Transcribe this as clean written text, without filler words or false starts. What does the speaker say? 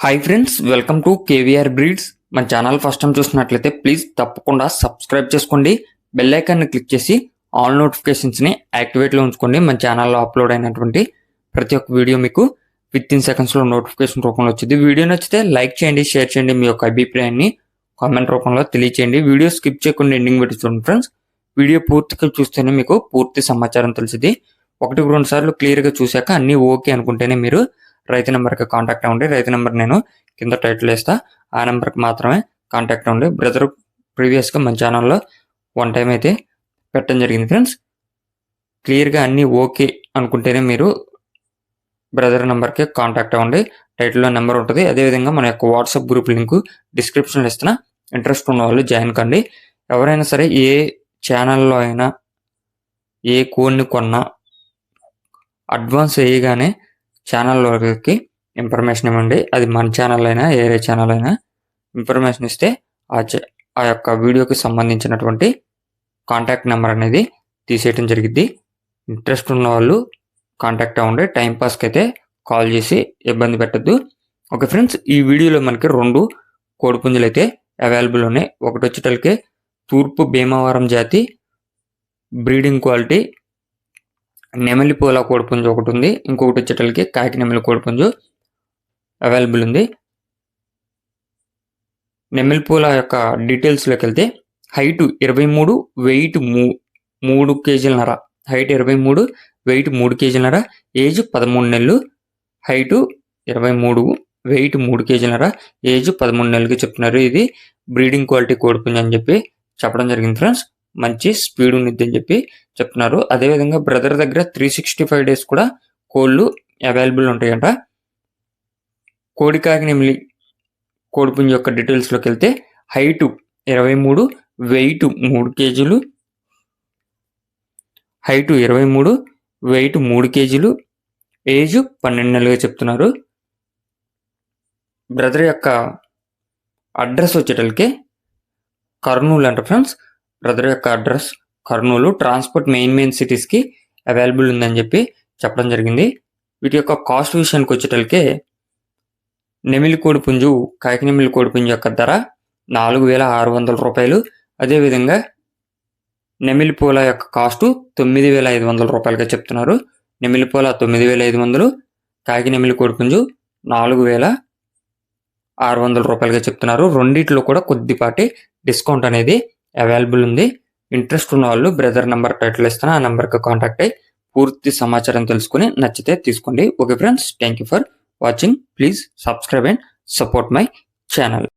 Hi friends, welcome to KVR breeds. మన channel first time చూస్తున్నట్లయితే please తప్పకుండా సబ్స్క్రైబ్ చేసుకోండి. బెల్ ఐకాన్ని క్లిక్ చేసి ఆల్ నోటిఫికేషన్స్ని యాక్టివేట్లో ఉంచుకోండి. మన ఛానల్లో అప్లోడ్ అయినటువంటి ప్రతి ఒక్క వీడియో మీకు విత్ ఇన్ సెకండ్స్లో నోటిఫికేషన్ రూపంలో వచ్చింది. వీడియో నచ్చితే లైక్ చేయండి, షేర్ చేయండి, మీ యొక్క అభిప్రాయాన్ని కామెంట్ రూపంలో తెలియచేయండి. వీడియో స్కిప్ చేయకుండా ఎండింగ్ పెట్టి చూడండి ఫ్రెండ్స్. వీడియో పూర్తిగా చూస్తేనే మీకు పూర్తి సమాచారం తెలిసింది. 1-2 సార్లు క్లియర్గా చూశాక అన్నీ ఓకే అనుకుంటేనే మీరు రైతు నెంబర్కి కాంటాక్ట్ అవ్వండి. రైతు నెంబర్ నేను కింద టైటిల్ వేస్తా, ఆ నెంబర్కి మాత్రమే కాంటాక్ట్ అవ్వండి. బ్రదర్ ప్రీవియస్గా మన ఛానల్లో 1 టైం అయితే పెట్టడం జరిగింది ఫ్రెండ్స్. క్లియర్గా అన్నీ ఓకే అనుకుంటేనే మీరు బ్రదర్ నెంబర్కి కాంటాక్ట్ అవ్వండి. టైటిల్లో నెంబర్ ఉంటుంది. అదేవిధంగా మన యొక్క వాట్సాప్ గ్రూప్ లింక్ డిస్క్రిప్షన్లో ఇస్తున్నా. ఇంట్రెస్ట్ ఉన్న వాళ్ళు జాయిన్ కండి. ఎవరైనా సరే ఏ ఛానల్లో అయినా ఏ కోడ్ని కొన్నా అడ్వాన్స్ వేయగానే ఛానల్లోకి ఇన్ఫర్మేషన్ ఇవ్వండి. అది మన ఛానల్ అయినా ఏరే ఛానల్ అయినా ఇన్ఫర్మేషన్ ఇస్తే ఆ యొక్క వీడియోకి సంబంధించినటువంటి కాంటాక్ట్ నెంబర్ అనేది తీసేయటం జరిగింది. ఇంట్రెస్ట్ ఉన్న వాళ్ళు కాంటాక్ట్ అవ్వండి. టైంపాస్కి అయితే కాల్ చేసి ఇబ్బంది పెట్టద్దు. ఓకే ఫ్రెండ్స్, ఈ వీడియోలో మనకి 2 కోడిపుంజులు అయితే అవైలబుల్ ఉన్నాయి. ఒకటి వచ్చేటలకి తూర్పు భీమవరం జాతి బ్రీడింగ్ క్వాలిటీ నెమలిపోల కోడిపుంజు ఒకటి ఉంది. ఇంకొకటి వచ్చేటలకి కాకి నెమలి కోడిపుంజు అవైలబుల్ ఉంది. నెమలిపోల యొక్క డీటెయిల్స్లోకి వెళ్తే హైట్ 23, వెయిట్ 3 కేజీలన్నర. హైట్ 23, వెయిట్ 3 కేజీలన్నర. ఏజ్ 13 నెలలు. హైటు 23, వెయిట్ 3 కేజీలన్నర. ఏజ్ 13 నెలలకి చెప్తున్నారు. ఇది బ్రీడింగ్ క్వాలిటీ కోడిపుంజు అని చెప్పి చెప్పడం జరిగింది ఫ్రెండ్స్. మంచి స్పీడ్ ఉన్నది అని చెప్పి చెప్తున్నారు. అదేవిధంగా బ్రదర్ దగ్గర 365 డేస్ కూడా కోళ్ళు అవైలబుల్ ఉంటాయంట. కోడికాకి నెమలి కోడిపుంజు యొక్క డీటెయిల్స్లోకి వెళ్తే హైటు 23, వెయిట్ 3 కేజీలు. హైటు 23, వెయిట్ 3 కేజీలు. ఏజ్ 12 నెలలుగా చెప్తున్నారు. బ్రదర్ యొక్క అడ్రస్ వచ్చేటలకి కర్నూలు అంట ఫ్రెండ్స్. బ్రదర్ యొక్క అడ్రస్ కర్నూలు. ట్రాన్స్పోర్ట్ మెయిన్ సిటీస్కి అవైలబుల్ ఉందని చెప్పి చెప్పడం జరిగింది. వీటి యొక్క కాస్ట్ విషయానికి వచ్చేటలకే నెమిలి కోడిపుంజు కాకి నెమిలి కోడిపుంజు యొక్క ధర 4,600 రూపాయలు. అదేవిధంగా నెమిలిపోల యొక్క కాస్టు 9,500 రూపాయలుగా చెప్తున్నారు. నెమిలిపోల 9,500, కాకి నెమిలి కోడిపుంజు 4,600 రూపాయలుగా చెప్తున్నారు. రెండిట్లో కూడా కొద్దిపాటి డిస్కౌంట్ అనేది అవైలబుల్ ఉంది. ఇంట్రెస్ట్ ఉన్న వాళ్ళు బ్రదర్ నెంబర్ టైటిల్ ఇస్తాను, ఆ నెంబర్కి కాంటాక్ట్ అయ్యి పూర్తి సమాచారం తెలుసుకుని నచ్చితే తీసుకోండి. Okay friends, thank you for watching. Please subscribe and support my channel.